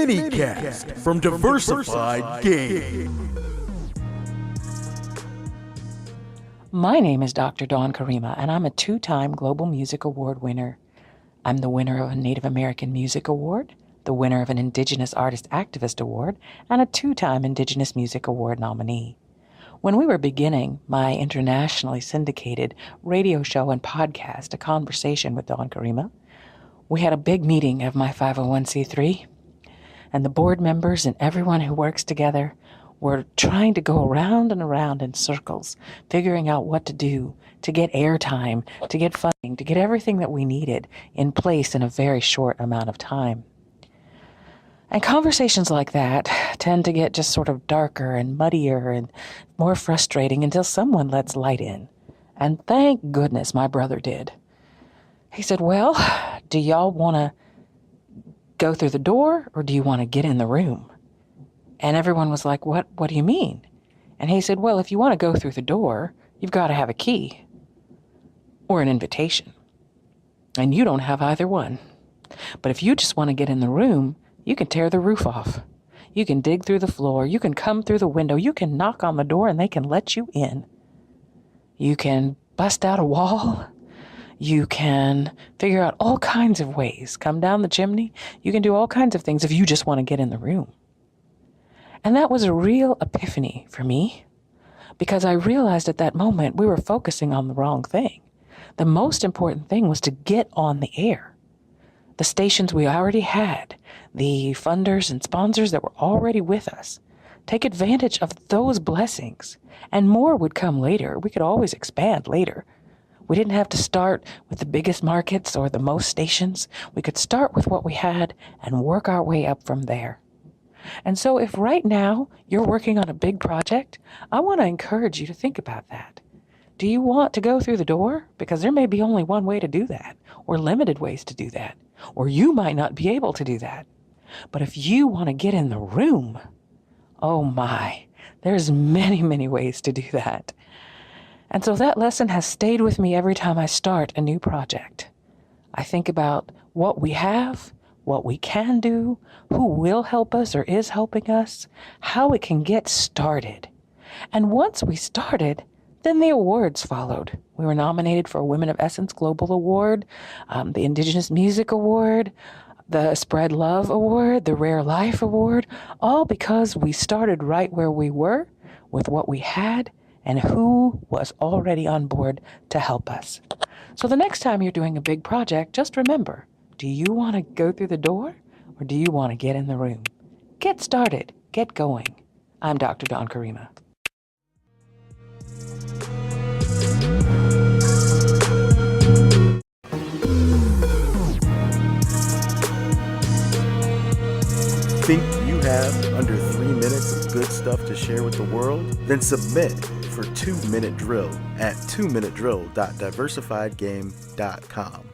Minicast from Diversified Game. My name is Dr. Dawn Karima, and I'm a two-time Global Music Award winner. I'm the winner of a Native American Music Award, the winner of an Indigenous Artist Activist Award, and a two-time Indigenous Music Award nominee. When we were beginning my internationally syndicated radio show and podcast, A Conversation with Dawn Karima, we had a big meeting of my 501c3, and the board members and everyone who works together were trying to go around and around in circles, figuring out what to do to get airtime, to get funding, to get everything that we needed in place in a very short amount of time. And conversations like that tend to get just sort of darker and muddier and more frustrating until someone lets light in. And thank goodness my brother did. He said, well, do y'all want to go through the door or do you want to get in the room? And everyone was like, what do you mean? And he said, well, if you want to go through the door, you've got to have a key or an invitation. And you don't have either one. But if you just want to get in the room, you can tear the roof off. You can dig through the floor. You can come through the window. You can knock on the door and they can let you in. You can bust out a wall. You can figure out all kinds of ways. Come down the chimney. You can do all kinds of things if you just want to get in the room. And that was a real epiphany for me, because I realized at that moment we were focusing on the wrong thing. The most important thing was to get on the air. The stations we already had, the funders and sponsors that were already with us, take advantage of those blessings, and more would come later. We could always expand later. We didn't have to start with the biggest markets or the most stations. We could start with what we had and work our way up from there. And so if right now you're working on a big project, I want to encourage you to think about that. Do you want to go through the door? Because there may be only one way to do that, or limited ways to do that, or you might not be able to do that. But if you want to get in the room, oh my, there's many, many ways to do that. And so that lesson has stayed with me every time I start a new project. I think about what we have, what we can do, who will help us or is helping us, how it can get started. And once we started, then the awards followed. We were nominated for a Women of Essence Global Award, the Indigenous Music Award, the Spread Love Award, the Rare Life Award, all because we started right where we were with what we had and who was already on board to help us. So the next time you're doing a big project, just remember, do you want to go through the door or do you want to get in the room? Get started. Get going. I'm Dr. Dawn Karima. Think you have under 3 minutes of good stuff to share with the world? Then submit for 2 Minute Drill at 2minutedrill.diversifiedgame.com.